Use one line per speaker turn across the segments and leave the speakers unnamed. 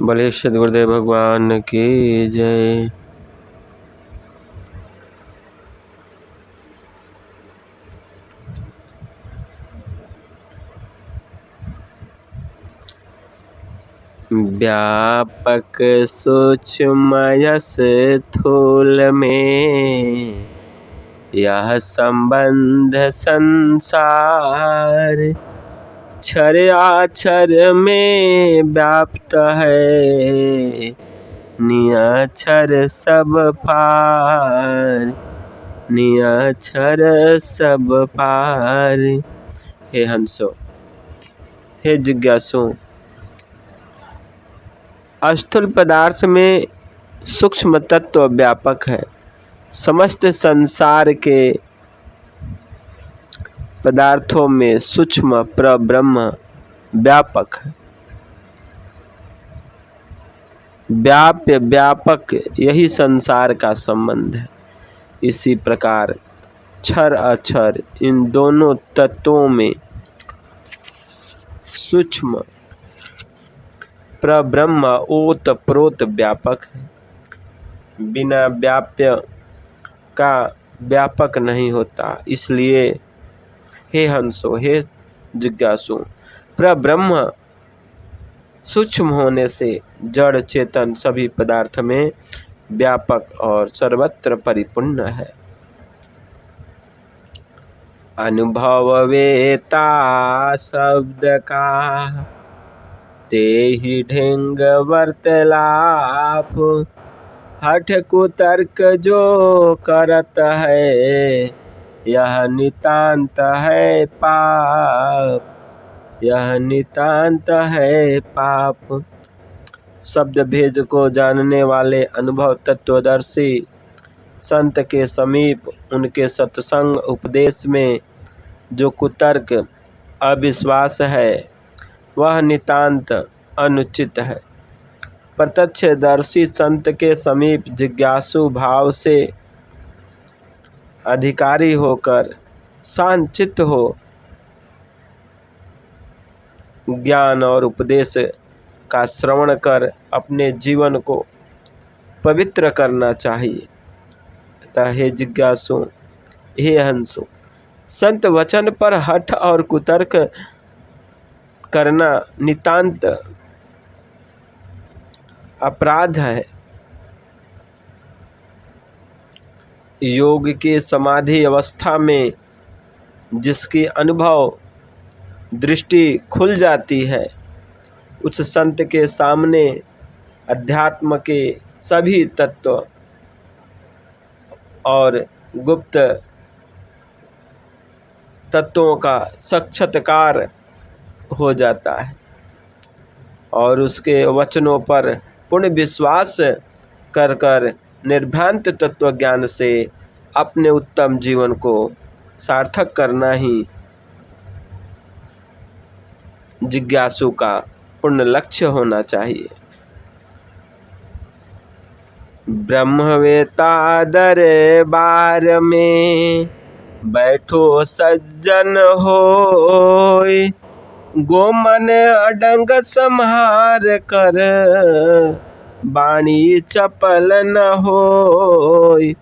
बोले सद्गुरुदेव भगवान की जय। व्यापक सूक्ष्म स्थूल में यह संबंध संसार क्षर आक्षर में व्याप्त है, निअक्षर सब पार, निअक्षर सब पार। हे हंसो, हे जिज्ञासु, स्थूल पदार्थ में सूक्ष्म तत्व व्यापक है। समस्त संसार के पदार्थों में सूक्ष्म परब्रह्म व्यापक है। व्याप्य व्यापक यही संसार का संबंध है। इसी प्रकार क्षर अक्षर इन दोनों तत्वों में सूक्ष्म परब्रह्म ओत प्रोत व्यापक है। बिना व्याप्य का व्यापक नहीं होता। इसलिए हे हंसो, हे जिज्ञासु, परब्रह्म सूक्ष्म होने से जड़ चेतन सभी पदार्थ में व्यापक और सर्वत्र परिपूर्ण है। अनुभव वेता शब्द का ते ही ढेंग वार्तालाप, हठ कुतर्क जो करत है यह नितांत है पाप, यह नितांत है पाप। शब्द भेद को जानने वाले अनुभव तत्वदर्शी संत के समीप उनके सत्संग उपदेश में जो कुतर्क अविश्वास है वह नितांत अनुचित है। प्रत्यक्षदर्शी संत के समीप जिज्ञासु भाव से अधिकारी होकर शांतचित्त हो ज्ञान और उपदेश का श्रवण कर अपने जीवन को पवित्र करना चाहिए। अतः हे जिज्ञासु, हे हंसो, संत वचन पर हठ और कुतर्क करना नितांत अपराध है। योग के समाधि अवस्था में जिसकी अनुभव दृष्टि खुल जाती है उस संत के सामने अध्यात्म के सभी तत्व और गुप्त तत्वों का साक्षात्कार हो जाता है और उसके वचनों पर पूर्ण विश्वास कर कर निर्भ्रांत तत्व ज्ञान से अपने उत्तम जीवन को सार्थक करना ही जिज्ञासु का पूर्ण लक्ष्य होना चाहिए। ब्रह्मवेता दरबार में बैठो सज्जन होय, गोमन अडंग संहार कर वाणी चपल न होय,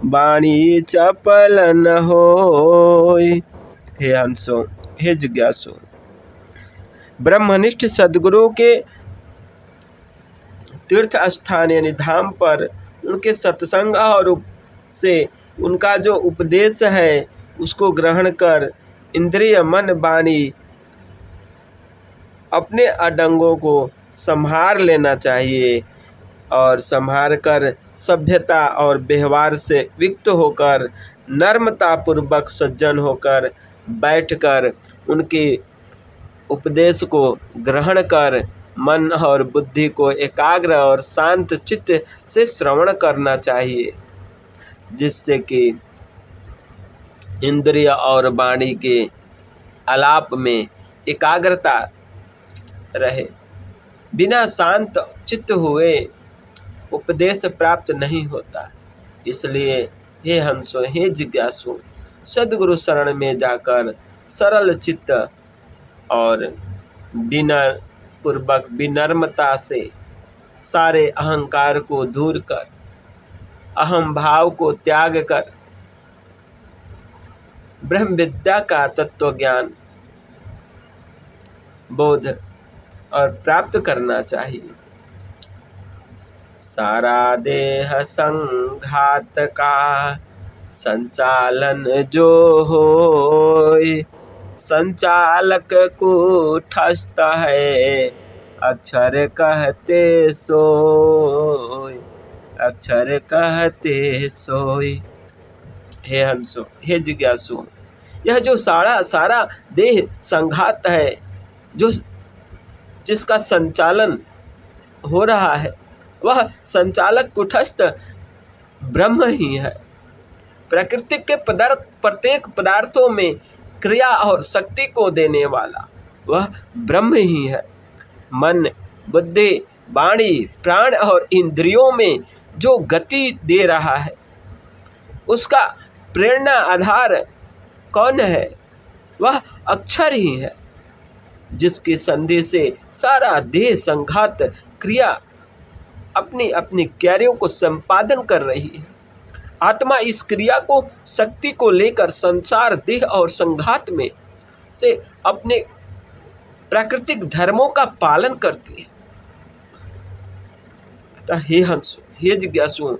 वाणी चपल न होय। हे हंसो, हे जिज्ञासु, ब्रह्मनिष्ठ सद्गुरु के तीर्थ स्थान यानी धाम पर उनके सत्संग और से उनका जो उपदेश है उसको ग्रहण कर इंद्रिय मन वाणी अपने अडंगों को संभार लेना चाहिए और संभार कर सभ्यता और व्यवहार से युक्त होकर नम्रता पूर्वक सज्जन होकर बैठकर उनके उपदेश को ग्रहण कर मन और बुद्धि को एकाग्र और शांत चित्त से श्रवण करना चाहिए, जिससे कि इंद्रिय और वाणी के आलाप में एकाग्रता रहे। बिना शांत चित्त हुए उपदेश प्राप्त नहीं होता। इसलिए हे हंसो, हे जिज्ञासु, सद्गुरु शरण में जाकर सरल चित्त और विनय पूर्वक विनम्रता से सारे अहंकार को दूर कर, अहम भाव को त्याग कर ब्रह्म विद्या का तत्व ज्ञान बोध और प्राप्त करना चाहिए। सारा देह संघात का संचालन जो होय, संचालक कूटस्थ है अक्षर कहते सोय, अक्षर कहते सोय। हे हंसो, हे जिज्ञासु, यह जो सारा देह संघात है, जो जिसका संचालन हो रहा है, वह संचालक कुटस्थ ब्रह्म ही है। प्रकृति के प्रत्येक पदार्थों में क्रिया और शक्ति को देने वाला वह ब्रह्म ही है। मन, बुद्धि, वाणी, प्राण और इंद्रियों में जो गति दे रहा है, उसका प्रेरणा आधार कौन है? वह अक्षर ही है, जिसकी संधि से सारा देह संघात क्रिया अपनी अपनी कार्यों को संपादन कर रही है। आत्मा इस क्रिया को, शक्ति को लेकर संसार देह और संघात में से अपने प्राकृतिक धर्मों का पालन करती है। अतः हे हंसो, हे जिज्ञासु,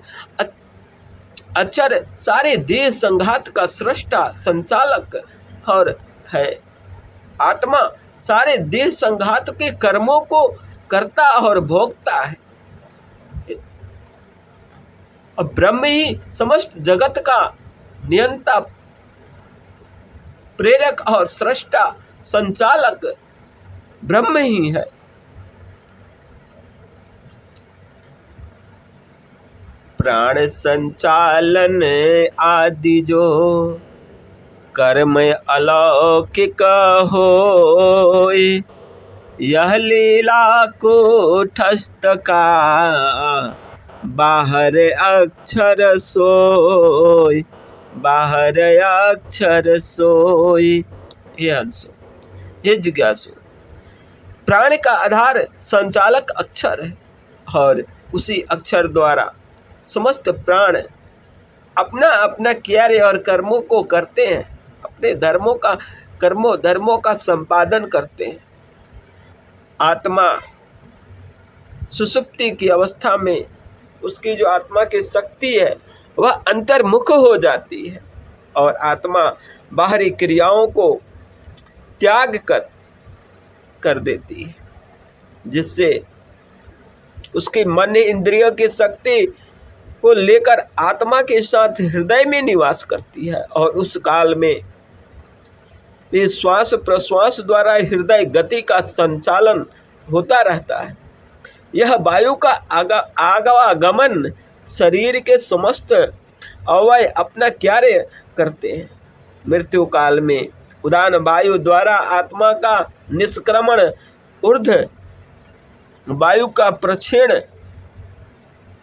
अक्षर सारे देह संघात का सृष्टा, संचालक और है। आत्मा सारे देह संघात के कर्मों को करता और भोगता है। और ब्रह्म ही समस्त जगत का नियंता, प्रेरक और सृष्टा, संचालक ब्रह्म ही है। प्राण संचालन आदि जो कर्म अलौकिक होय, यह लीला कूटस्थ का बाहर अक्षर सोय, बाहर अक्षर सोय। हे हंसो, हे जिज्ञासु, प्राण का आधार संचालक अक्षर है और उसी अक्षर द्वारा समस्त प्राण अपना अपना कार्य और कर्मों को करते हैं, अपने धर्मों का संपादन करते हैं। आत्मा सुषुप्ति की अवस्था में उसकी जो आत्मा की शक्ति है वह अंतर्मुख हो जाती है और आत्मा बाहरी क्रियाओं को त्याग कर देती है, जिससे उसके मन इंद्रियों की शक्ति को लेकर आत्मा के साथ हृदय में निवास करती है और उस काल में ये श्वास प्रश्वास द्वारा हृदय गति का संचालन होता रहता है। यह वायु का आगमन शरीर के समस्त अवयव अपना कार्य करते हैं। मृत्यु काल में उदान वायु द्वारा आत्मा का निष्क्रमण, ऊर्ध्व वायु का प्रक्षेण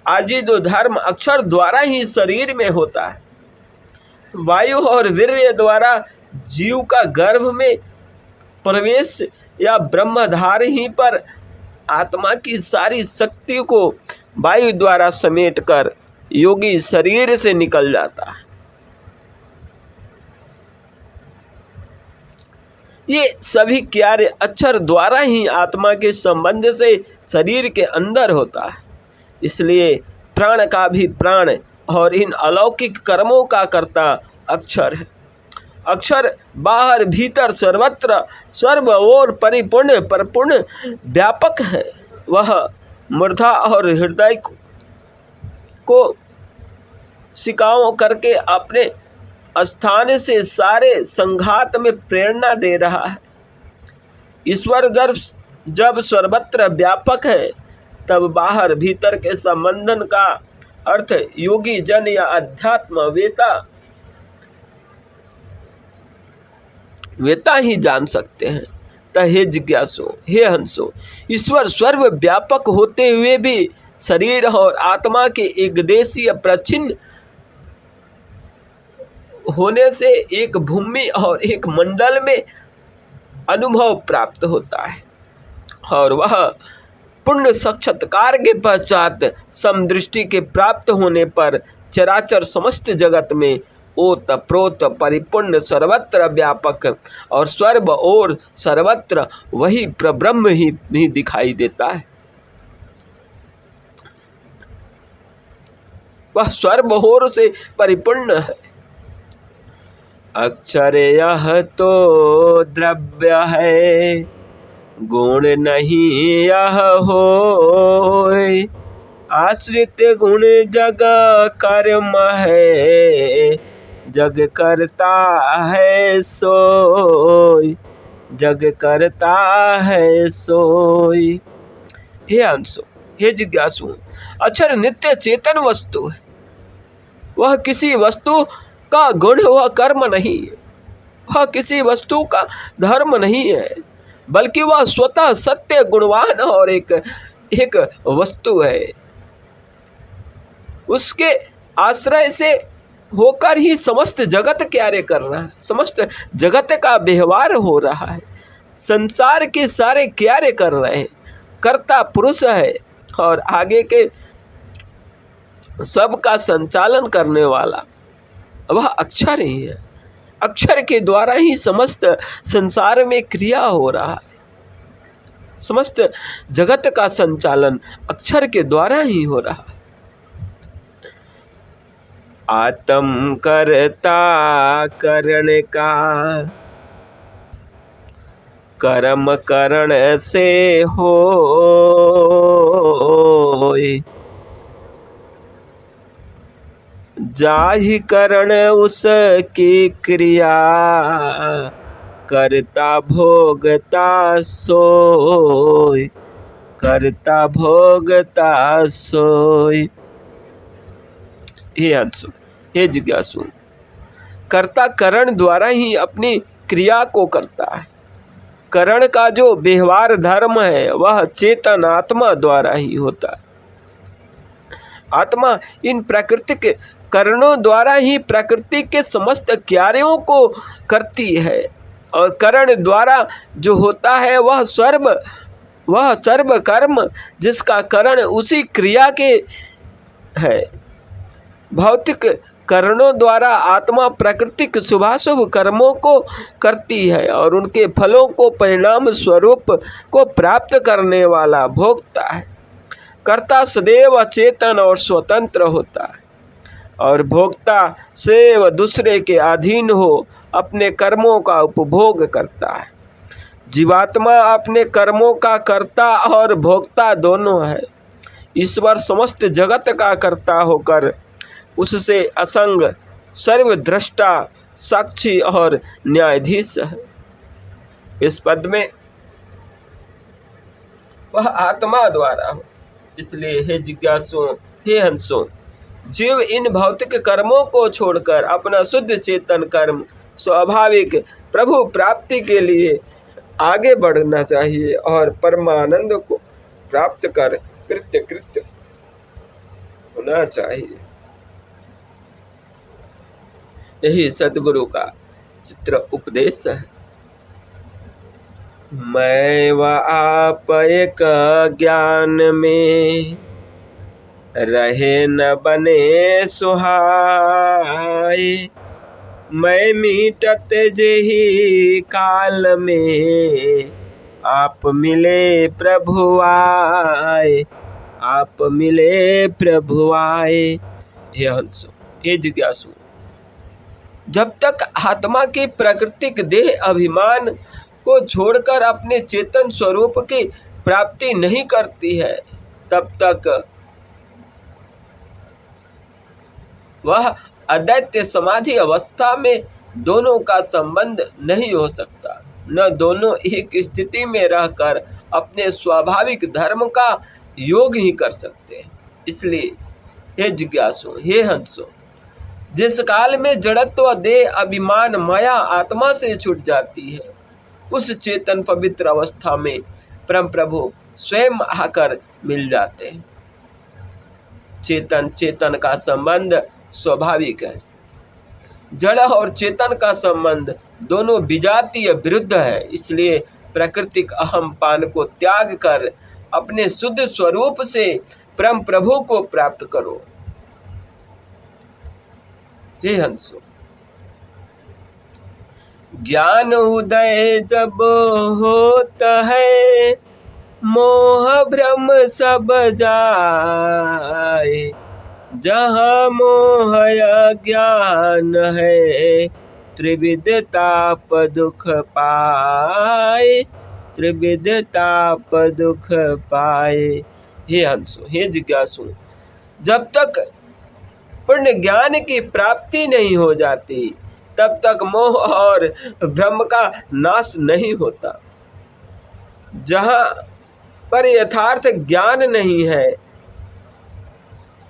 आदि दो धर्म अक्षर द्वारा ही शरीर में होता है। वायु और वीर्य द्वारा जीव का गर्भ में प्रवेश या ब्रह्मधार ही पर आत्मा की सारी शक्ति को वायु द्वारा समेटकर योगी शरीर से निकल जाता है। ये सभी कार्य अक्षर द्वारा ही आत्मा के संबंध से शरीर के अंदर होता है। इसलिए प्राण का भी प्राण और इन अलौकिक कर्मों का कर्ता अक्षर है। अक्षर बाहर भीतर सर्वत्र सर्व ओर परिपूर्ण परिपूर्ण व्यापक है। वह मूर्धा और हृदय को शिकाओं करके अपने स्थान से सारे संघात में प्रेरणा दे रहा है। ईश्वर जब सर्वत्र व्यापक है, तब बाहर भीतर के संबंधन का अर्थ योगी जन या अध्यात्म वेता ही जान सकते हैं। हे जिज्ञासु, हे हंसो, ईश्वर सर्व व्यापक होते हुए भी शरीर और आत्मा के एक देशीय प्रच्छिन्न होने से एक भूमि और एक मंडल में अनुभव प्राप्त होता है और वह पुण्य साक्षात्कार के पश्चात समदृष्टि के प्राप्त होने पर चराचर समस्त जगत में ओत प्रोत परिपूर्ण सर्वत्र व्यापक और सर्व और सर्वत्र वही प्रब्रह्म ही दिखाई देता है। वह सर्व ओर से परिपूर्ण है। अक्षर यह तो द्रव्य है, गुण नहीं यह होय। आश्रित गुण जग कर्म है, जग करता है सोय, जग करता है सोय। हे अंशु, हे जिज्ञासु, अक्षर नित्य चेतन वस्तु है। वह किसी वस्तु का गुण वह कर्म नहीं है, वह किसी वस्तु का धर्म नहीं है, बल्कि वह स्वतः सत्य गुणवान और एक वस्तु है। उसके आश्रय से होकर ही समस्त जगत कार्य कर रहा है, समस्त जगत का व्यवहार हो रहा है, संसार के सारे कार्य कर रहे हैं। कर्ता पुरुष है और आगे के सबका संचालन करने वाला वह अक्षर ही है। अक्षर के द्वारा ही समस्त संसार में क्रिया हो रहा है, समस्त जगत का संचालन अक्षर के द्वारा ही हो रहा है। आत्म करता करण का, कर्म करण से होय। जाहि करण उसकी क्रिया, करता भोगता सोय, करता भोगता सोय। हे अंशु, हे जिज्ञासु, कर्ता करण द्वारा ही अपनी क्रिया को करता है। करण का जो व्यवहार धर्म है वह चेतन आत्मा द्वारा ही होता है। आत्मा इन प्राकृतिक करणों द्वारा ही प्रकृति के समस्त कार्यों को करती है, और करण द्वारा जो होता है वह सर्व कर्म जिसका करण उसी क्रिया के है। भौतिक करणों द्वारा आत्मा प्राकृतिक शुभाशुभ कर्मों को करती है और उनके फलों को परिणाम स्वरूप को प्राप्त करने वाला भोगता है। कर्ता सदैव चेतन और स्वतंत्र होता है और भोक्ता सदैव दूसरे के अधीन हो अपने कर्मों का उपभोग करता है। जीवात्मा अपने कर्मों का कर्ता और भोक्ता दोनों है। ईश्वर समस्त जगत का कर्ता होकर उससे असंग सर्वद्रष्टा साक्षी और न्यायाधीश है। इस पद में वह आत्मा द्वारा हो। इसलिए हे जिज्ञासु, हे हंसो, जीव इन भौतिक कर्मों को छोड़कर अपना शुद्ध चेतन कर्म स्वाभाविक प्रभु प्राप्ति के लिए आगे बढ़ना चाहिए और परमानंद को प्राप्त कर कृत्य होना चाहिए। यही सतगुरु का चित्र उपदेश है। मैं व आप एक ज्ञान में रहे न बने सुहाए। मैं मीटत जेहि काल में आप मिले प्रभु आए, आप मिले प्रभु आए। हे हंसो, हे जिज्ञासु, जब तक आत्मा के प्राकृतिक देह अभिमान को छोड़कर अपने चेतन स्वरूप की प्राप्ति नहीं करती है, तब तक वह अद्वैत समाधि अवस्था में दोनों का संबंध नहीं हो सकता। न दोनों एक स्थिति में रहकर अपने स्वाभाविक धर्म का योग ही कर सकते हैं। इसलिए हे जिज्ञासु, हे हंसो, जिस काल में जड़त्व देह अभिमान माया आत्मा से छूट जाती है, उस चेतन पवित्र अवस्था में परम प्रभु स्वयं आकर मिल जाते हैं। चेतन का संबंध स्वाभाविक है। जड़ और चेतन का संबंध दोनों विजातीय विरुद्ध है। इसलिए प्राकृतिक अहम पान को त्याग कर अपने शुद्ध स्वरूप से परम प्रभु को प्राप्त करो। हे हंसो, ज्ञान उदय जब होता है, मोह भ्रम सब जाए। जहाँ मोह अज्ञान है, त्रिविध ताप दुख पाए, त्रिविध ताप दुख पाए। हे हंसो, हे जिज्ञासु, जब तक पुण्य ज्ञान की प्राप्ति नहीं हो जाती, तब तक मोह और भ्रम का नाश नहीं होता। जहाँ पर यथार्थ ज्ञान नहीं है,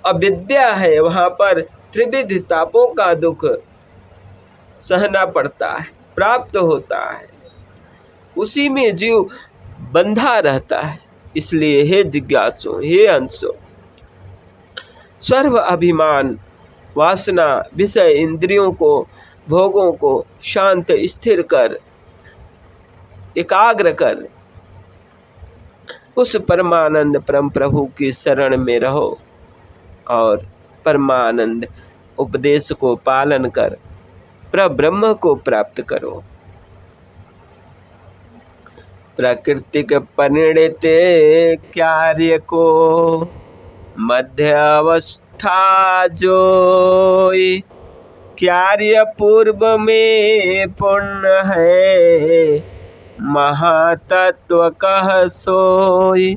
अविद्या है, वहाँ पर त्रिविध तापों का दुख सहना पड़ता है, प्राप्त होता है। उसी में जीव बंधा रहता है। इसलिए हे जिज्ञासु, हे हंसो, सर्व अभिमान, वासना, विषय, इंद्रियों को, भोगों को शांत स्थिर कर, एकाग्र कर उस परमानंद परम प्रभु की शरण में रहो और परमानंद उपदेश को पालन कर परब्रह्म को प्राप्त करो। प्राकृतिक परिणित कार्य को मध्य अवस्था जोई, कार्य पूर्व में पुण्य है, महातत्व कह सोई,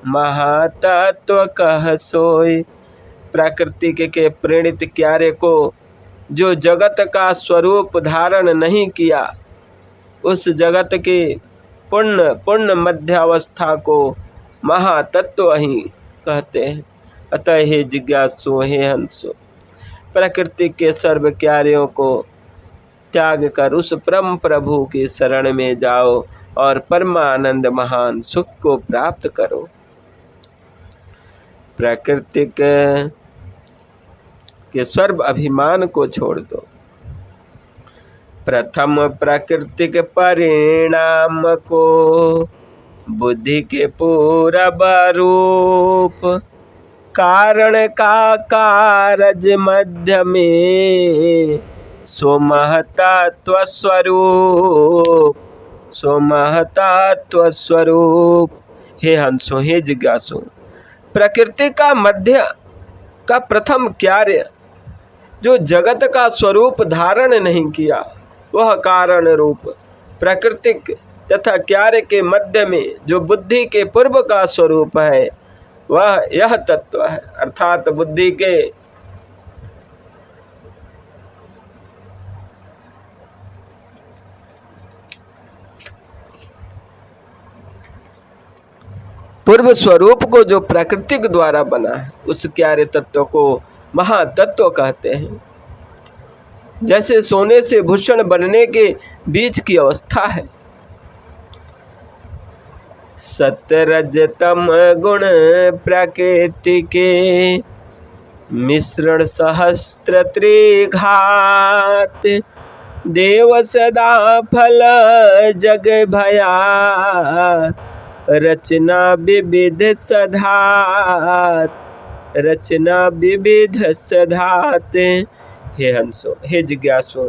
महातत्व कह सोई। प्राकृतिक के प्रेरित कार्य को जो जगत का स्वरूप धारण नहीं किया, उस जगत के पुण्य मध्यावस्था को महातत्व ही कहते हैं। अतः हे जिज्ञासु, हे हंसो, प्रकृति के सर्व कार्यों को त्याग कर उस परम प्रभु की शरण में जाओ और परमानंद महान सुख को प्राप्त करो। प्राकृतिक के सर्व अभिमान को छोड़ दो। प्रथम प्राकृतिक परिणाम को बुद्धि के पूरब रूप, कारण का कारज मध्य में, सो महतत्व स्वरूप, सो महतत्व स्वरूप। हे हंसो, हे जिज्ञासु, प्रकृति का मध्य का प्रथम कार्य जो जगत का स्वरूप धारण नहीं किया, वह कारण रूप प्राकृतिक तथा कार्य के मध्य में जो बुद्धि के पूर्व का स्वरूप है, वह यह तत्व है। अर्थात बुद्धि के पूर्व स्वरूप को जो प्राकृतिक द्वारा बना है, उस कार्य तत्व को महातत्व कहते हैं। जैसे सोने से भूषण बनने के बीच की अवस्था है। सतरजतम गुण प्रकृति के मिश्रण सहस्त्र त्रिघात, देव सदा फल जग भया, रचना विविध सधात, रचना विविध सधात। हे हंसो, हे जिज्ञासु,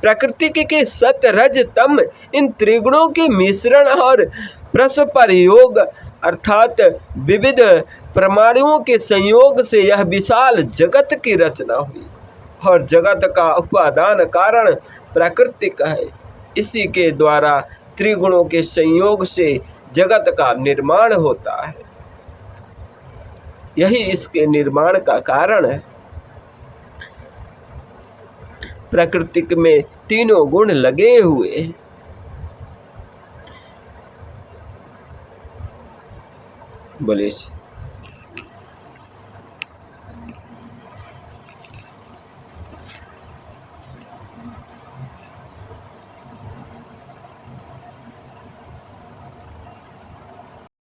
प्रकृति के सत रज तम इन त्रिगुणों के मिश्रण और परस्पर योग अर्थात विविध परमाणुओं के संयोग से यह विशाल जगत की रचना हुई और जगत का उपादान कारण प्राकृतिक है। इसी के द्वारा त्रिगुणों के संयोग से जगत का निर्माण होता है। यही इसके निर्माण का कारण है। प्राकृतिक में तीनों गुण लगे हुए हैं। बोले